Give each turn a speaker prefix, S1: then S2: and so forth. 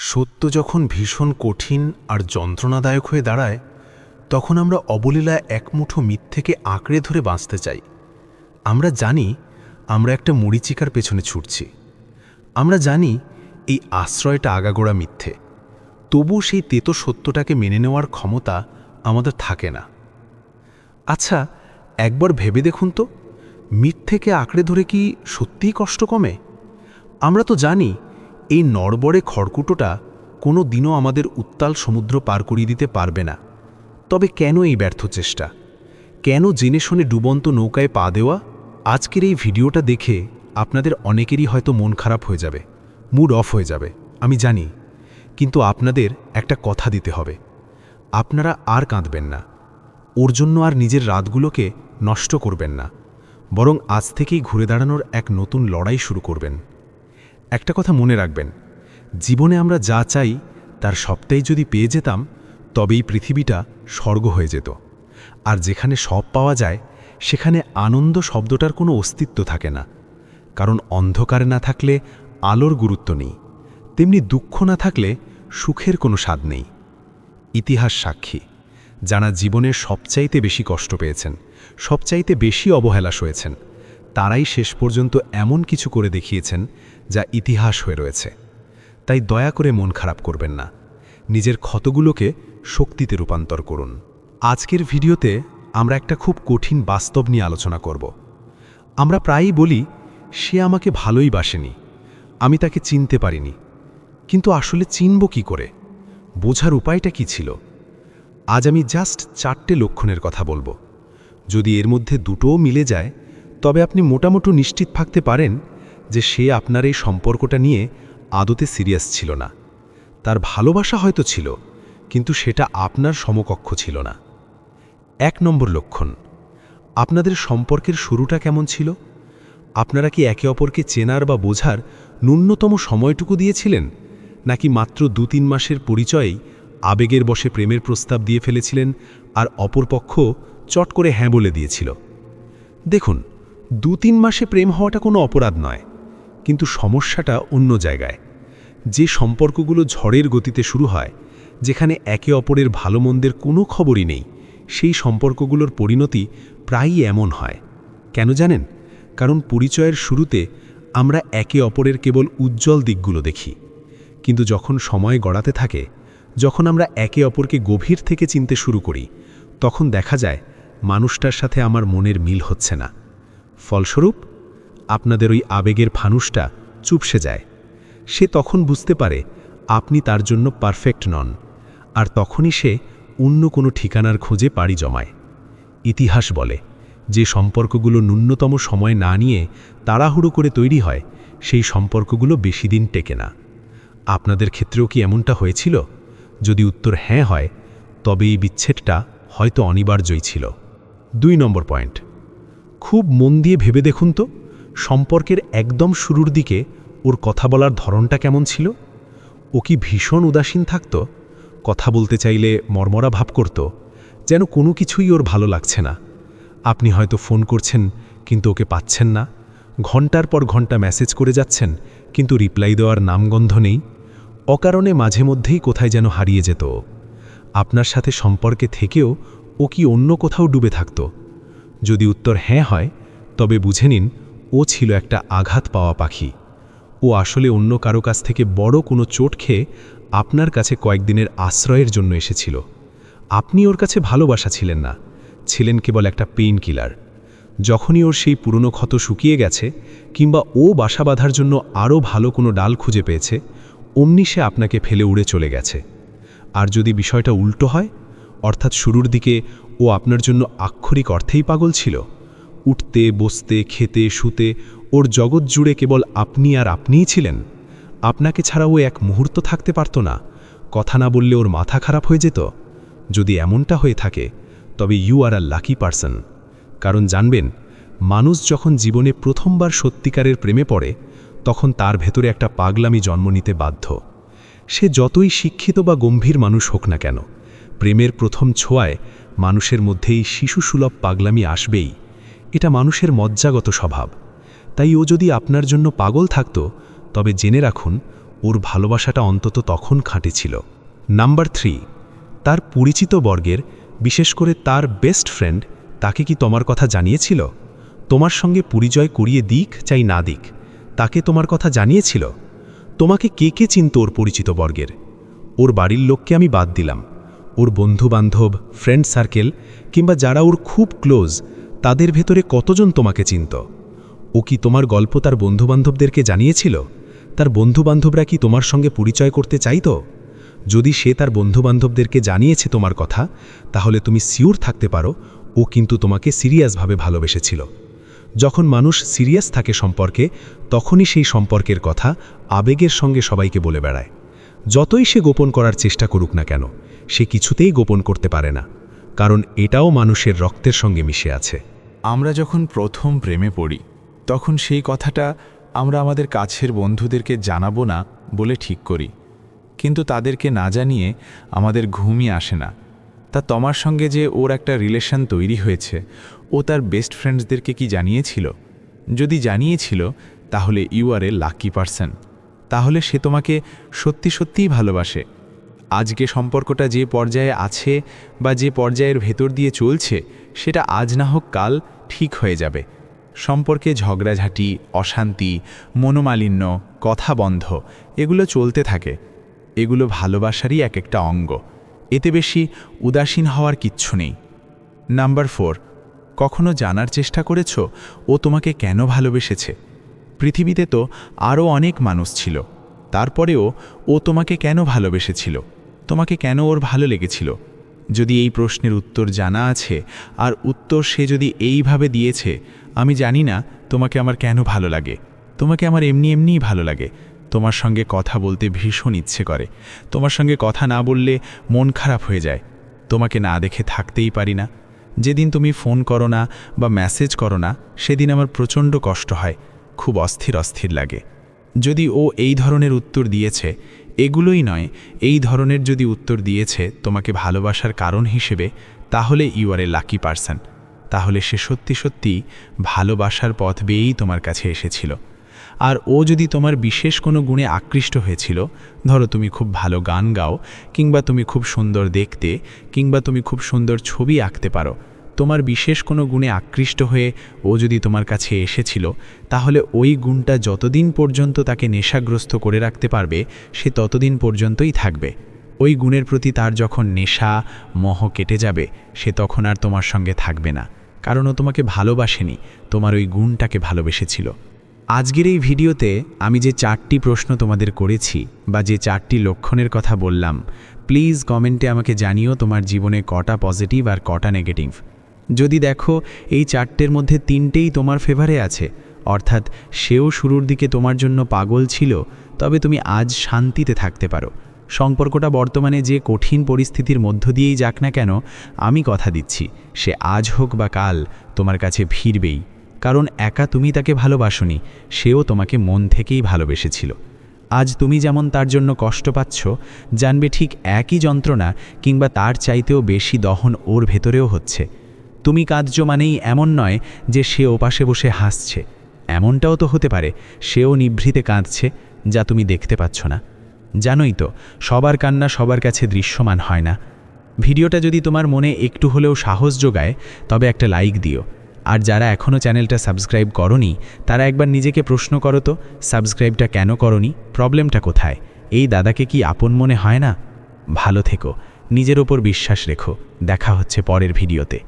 S1: সত্য যখন ভীষণ কঠিন আর যন্ত্রণাদায়ক হয়ে দাঁড়ায়, তখন আমরা অবলীলায় একমুঠো মিথ্যেকে আঁকড়ে ধরে বাঁচতে চাই। আমরা জানি আমরা একটা মরীচিকার পেছনে ছুটছি। আমরা জানি এই আশ্রয়টা আগাগোড়া মিথ্যে, তবু সেই তেতো সত্যটাকে মেনে নেওয়ার ক্ষমতা আমাদের থাকে না। আচ্ছা, একবার ভেবে দেখুন তো, মিথ্যেকে আঁকড়ে ধরে কি সত্যিই কষ্ট কমে? আমরা তো জানি এই নড়বড়ে খড়কুটোটা কোনো দিনও আমাদের উত্তাল সমুদ্র পার করিয়ে দিতে পারবে না। তবে কেন এই ব্যর্থ চেষ্টা? কেন জেনে শুনে ডুবন্ত নৌকায় পা দেওয়া? আজকের এই ভিডিওটা দেখে আপনাদের অনেকেরই হয়তো মন খারাপ হয়ে যাবে, মুড অফ হয়ে যাবে, আমি জানি। কিন্তু আপনাদের একটা কথা দিতে হবে, আপনারা আর কাঁদবেন না, ওর জন্য আর নিজের রাতগুলোকে নষ্ট করবেন না, বরং আজ থেকেই ঘুরে দাঁড়ানোর এক নতুন লড়াই শুরু করবেন। একটা কথা মনে রাখবেন, জীবনে আমরা যা চাই তার সবটাই যদি পেয়ে যেতাম, তবেই পৃথিবীটা স্বর্গ হয়ে যেত। আর যেখানে সব পাওয়া যায় সেখানে আনন্দ শব্দটার কোনো অস্তিত্ব থাকে না। কারণ অন্ধকারে না থাকলে আলোর গুরুত্ব নেই, তেমনি দুঃখ না থাকলে সুখের কোনো স্বাদ নেই। ইতিহাস সাক্ষী, যারা জীবনের সবচাইতে বেশি কষ্ট পেয়েছেন, সবচাইতে বেশি অবহেলা সয়েছেন, তারাই শেষ পর্যন্ত এমন কিছু করে দেখিয়েছেন যা ইতিহাস হয়ে রয়েছে। তাই দয়া করে মন খারাপ করবেন না, নিজের ক্ষতগুলোকে শক্তিতে রূপান্তর করুন। আজকের ভিডিওতে আমরা একটা খুব কঠিন বাস্তব নিয়ে আলোচনা করব। আমরা প্রায়ই বলি, সে আমাকে ভালোই বাসেনি, আমি তাকে চিনতে পারিনি। কিন্তু আসলে চিনব কি করে? বোঝার উপায়টা কি ছিল? আজ আমি জাস্ট 4টে লক্ষণের কথা বলবো। যদি এর মধ্যে দুটোও মিলে যায়, তবে আপনি মোটামুটি নিশ্চিত থাকতে পারেন যে সে আপনার এই সম্পর্কটা নিয়ে আদতে সিরিয়াস ছিল না। তার ভালোবাসা হয়তো ছিল, কিন্তু সেটা আপনার সমকক্ষ ছিল না। 1 নম্বর লক্ষণ, আপনাদের সম্পর্কের শুরুটা কেমন ছিল? আপনারা কি একে অপরকে চেনার বা বোঝার ন্যূনতম সময়টুকু দিয়েছিলেন, নাকি মাত্র 2-3 মাসের পরিচয়েই আবেগের বশে প্রেমের প্রস্তাব দিয়ে ফেলেছিলেন আর অপরপক্ষ চট করে হ্যাঁ বলে দিয়েছিল? দেখুন, 2-3 মাসে প্রেম হওয়াটা কোনো অপরাধ নয়, কিন্তু সমস্যাটা অন্য জায়গায়। যে সম্পর্কগুলো ঝড়ের গতিতে শুরু হয়, যেখানে একে অপরের ভালো মন্দের কোনো খবরই নেই, সেই সম্পর্কগুলোর পরিণতি প্রায়ই এমন হয়। কেন জানেন? কারণ পরিচয়ের শুরুতে আমরা একে অপরের কেবল উজ্জ্বল দিকগুলো দেখি, কিন্তু যখন সময় গড়াতে থাকে, যখন আমরা একে অপরকে গভীর থেকে চিনতে শুরু করি, তখন দেখা যায় মানুষটার সাথে আমার মনের মিল হচ্ছে না। ফলস্বরূপ আপনাদের ওই আবেগের ফানুসটা চুপসে যায়। সে তখন বুঝতে পারে আপনি তার জন্য পারফেক্ট নন, আর তখনই সে অন্য কোনো ঠিকানার খোঁজে পাড়ি জমায়। ইতিহাস বলে, যে সম্পর্কগুলো ন্যূনতম সময় না নিয়ে তাড়াহুড়ো করে তৈরি হয়, সেই সম্পর্কগুলো বেশি দিন টেকে না। আপনাদের ক্ষেত্রেও কি এমনটা হয়েছিল? যদি উত্তর হ্যাঁ হয়, তবে এই বিচ্ছেদটা হয়তো অনিবার্যই ছিল। 2 নম্বর পয়েন্ট, খুব মন দিয়ে ভেবে দেখুন তো, সম্পর্কের একদম শুরুর দিকে ওর কথা বলার ধরনটা কেমন ছিল? ও কি ভীষণ উদাসীন থাকত? কথা বলতে চাইলে মর্মরা ভাব করত, যেন কোনো কিছুই ওর ভালো লাগছে না। আপনি হয়তো ফোন করছেন, কিন্তু ওকে পাচ্ছেন না। ঘন্টার পর ঘন্টা মেসেজ করে যাচ্ছেন, কিন্তু রিপ্লাই দেওয়ার নামগন্ধ নেই। অকারণে মাঝে মধ্যেই কোথায় যেন হারিয়ে যেত। আপনার সাথে সম্পর্কে থেকেও ও কি অন্য কোথাও ডুবে থাকত? যদি উত্তর হ্যাঁ হয়, তবে বুঝে নিন ও ছিল একটা আঘাত পাওয়া পাখি। ও আসলে অন্য কারো কাছ থেকে বড় কোনো চোট খেয়ে আপনার কাছে কয়েকদিনের আশ্রয়ের জন্য এসেছিল। আপনি ওর কাছে ভালোবাসা ছিলেন না, ছিলেন কেবল একটা পেইন কিলার। যখনই ওর সেই পুরনো ক্ষত শুকিয়ে গেছে, কিংবা ও বাসা বাঁধার জন্য আরও ভালো কোনো ডাল খুঁজে পেয়েছে, অমনি সে আপনাকে ফেলে উড়ে চলে গেছে। আর যদি বিষয়টা উল্টো হয়, অর্থাৎ শুরুর দিকে ও আপনার জন্য আক্ষরিক অর্থেই পাগল ছিল, উঠতে বসতে খেতে শুতে ওর জগৎ জুড়ে কেবল আপনি আর আপনিই ছিলেন, আপনাকে ছাড়া ও এক মুহূর্ত থাকতে পারত না, কথা না বললে ওর মাথা খারাপ হয়ে যেত, যদি এমনটা হয়ে থাকে, তবে you are a lucky person. কারণ জানবেন, মানুষ যখন জীবনে প্রথমবার সত্যিকারের প্রেমে পড়ে, তখন তার ভেতরে একটা পাগলামি জন্ম নিতে বাধ্য। সে যতই শিক্ষিত বা গম্ভীর মানুষ হোক না কেন, প্রেমের প্রথম ছোঁয়ায় মানুষের মধ্যেই শিশুসুলভ পাগলামি আসবেই। এটা মানুষের মজ্জাগত স্বভাব। তাই ও যদি আপনার জন্য পাগল থাকত, তবে জেনে রাখুন ওর ভালোবাসাটা অন্তত তখন খাঁটি ছিল। নাম্বার 3, তার পরিচিত বর্গের, বিশেষ করে তার বেস্ট ফ্রেন্ড, তাকে কি তোমার কথা জানিয়েছিল? তোমার সঙ্গে পরিচয় করিয়ে দিক চাই না দিক, তাকে তোমার কথা জানিয়েছিল? তোমাকে কে কে চিনত ওর পরিচিত বর্গের? ওর বাড়ির লোককে আমি বাদ দিলাম, ওর বন্ধুবান্ধব, ফ্রেন্ড সার্কেল কিংবা যারা ওর খুব ক্লোজ, তাদের ভেতরে কতজন তোমাকে চিনত? ও কি তোমার গল্প তার বন্ধুবান্ধবদেরকে জানিয়েছিল? তার বন্ধুবান্ধবরা কি তোমার সঙ্গে পরিচয় করতে চাইতো? যদি সে তার বন্ধুবান্ধবদেরকে জানিয়েছে তোমার কথা, তাহলে তুমি সিওর থাকতে পারো ও কিন্তু তোমাকে সিরিয়াসভাবে ভালোবেসেছিল। যখন মানুষ সিরিয়াস থাকে সম্পর্কে, তখনই সেই সম্পর্কের কথা আবেগের সঙ্গে সবাইকে বলে বেড়ায়। যতই সে গোপন করার চেষ্টা করুক না কেন, সে কিছুতেই গোপন করতে পারে না, কারণ এটাও মানুষের রক্তের সঙ্গে মিশে আছে।
S2: আমরা যখন প্রথম প্রেমে পড়ি, তখন সেই কথাটা আমরা আমাদের কাছের বন্ধুদেরকে জানাবো না বলে ঠিক করি, কিন্তু তাদেরকে না জানিয়ে আমাদের ঘুমই আসে না। তা তোমার সঙ্গে যে ওর একটা রিলেশন তৈরি হয়েছে, ও তার বেস্ট ফ্রেন্ডসদেরকে কি জানিয়েছিল? যদি জানিয়েছিল, তাহলে you are a lucky person. তাহলে সে তোমাকে সত্যি সত্যিই ভালোবাসে। আজকে সম্পর্কটা যে পর্যায়ে আছে বা যে পর্যায়ের ভেতর দিয়ে চলছে, সেটা আজ না হোক কাল ঠিক হয়ে যাবে। সম্পর্কে ঝগড়াঝাঁটি, অশান্তি, মনোমালিন্য, কথা বন্ধ, এগুলো চলতে থাকে। এগুলো ভালোবাসারই এক একটা অঙ্গ। এতে বেশি উদাসীন হওয়ার কিচ্ছু নেই। নাম্বার 4, কখনো জানার চেষ্টা করেছো ও তোমাকে কেন ভালোবেসেছে? পৃথিবীতে তো আরও অনেক মানুষ ছিল, তারপরেও ও তোমাকে কেন ভালোবেসেছিল? তোমাকে কেন ওর ভালো লেগেছিল? যদি এই প্রশ্নের উত্তর জানা আছে, আর উত্তর সে যদি এইভাবে দিয়েছে, আমি জানি না তোমাকে আমার কেন ভালো লাগে। তোমাকে আমার এমনি এমনিই ভালো লাগে। তোমার সঙ্গে কথা বলতে ভীষণ ইচ্ছে করে। তোমার সঙ্গে কথা না বললে মন খারাপ হয়ে যায়। তোমাকে না দেখে থাকতেই পারি না। যেদিন তুমি ফোন করো না বা মেসেজ করো না, সেদিন আমার প্রচণ্ড কষ্ট হয়, খুব অস্থির অস্থির লাগে। যদি ও এই ধরনের উত্তর দিয়েছে, এগুলোই নয়, এই ধরনের যদি উত্তর দিয়েছে তোমাকে ভালোবাসার কারণ হিসেবে, তাহলে you are a lucky person. তাহলে সে সত্যি সত্যি ভালোবাসার পথ বেয়েই তোমার কাছে এসেছিল। আর ও যদি তোমার বিশেষ কোনো গুণে আকৃষ্ট হয়েছিল, ধরো তুমি খুব ভালো গান গাও, কিংবা তুমি খুব সুন্দর দেখতে, কিংবা তুমি খুব সুন্দর ছবি আঁকতে পারো, তোমার বিশেষ কোনো গুণে আকৃষ্ট হয়ে ও যদি তোমার কাছে এসেছিল, তাহলে ওই গুণটা যতদিন পর্যন্ত তাকে নেশাগ্রস্ত করে রাখতে পারবে, সে ততদিন পর্যন্তই থাকবে। ওই গুণের প্রতি তার যখন নেশা, মোহ কেটে যাবে, সে তখন আর তোমার সঙ্গে থাকবে না, কারণ ও তোমাকে ভালোবাসেনি, তোমার ওই গুণটাকে ভালোবেসেছিল। আজকের এই ভিডিওতে আমি যে 4টি প্রশ্ন তোমাদের করেছি বা যে 4টি লক্ষণের কথা বললাম, প্লিজ কমেন্টে আমাকে জানিও তোমার জীবনে কটা পজিটিভ আর কটা নেগেটিভ। যদি দেখো এই 4টের মধ্যে 3টেই তোমার ফেভারে আছে, অর্থাৎ সেও শুরুর দিকে তোমার জন্য পাগল ছিল, তবে তুমি আজ শান্তিতে থাকতে পারো। সম্পর্কটা বর্তমানে যে কঠিন পরিস্থিতির মধ্য দিয়েই যাক না কেন, আমি কথা দিচ্ছি সে আজ হোক বা কাল তোমার কাছে ফিরবেই, কারণ একা তুমি তাকে ভালোবাসোনি, সেও তোমাকে মন থেকেই ভালোবেসেছিল। আজ তুমি যেমন তার জন্য কষ্ট পাচ্ছ, জানবে ঠিক একই যন্ত্রণা কিংবা তার চাইতেও বেশি দহন ওর ভেতরেও হচ্ছে। তুমি কাঁদছো মানেই এমন নয় যে সে ওপাশে বসে হাসছে, এমনটাও তো হতে পারে সেও নিভৃতে কাঁদছে, যা তুমি দেখতে পাচ্ছ না। জানোই তো, সবার কান্না সবার কাছে দৃশ্যমান হয় না। ভিডিওটা যদি তোমার মনে একটু হলেও সাহস যোগায়, তবে একটা লাইক দিও। আর যারা এখনও চ্যানেলটা সাবস্ক্রাইব করনি, তারা একবার নিজেকে প্রশ্ন করো তো, সাবস্ক্রাইবটা কেন করনি? প্রবলেমটা কোথায়? এই দাদাকে কি আপন মনে হয় না? ভালো থেকো, নিজের ওপর বিশ্বাস রেখো। দেখা হচ্ছে পরের ভিডিওতে।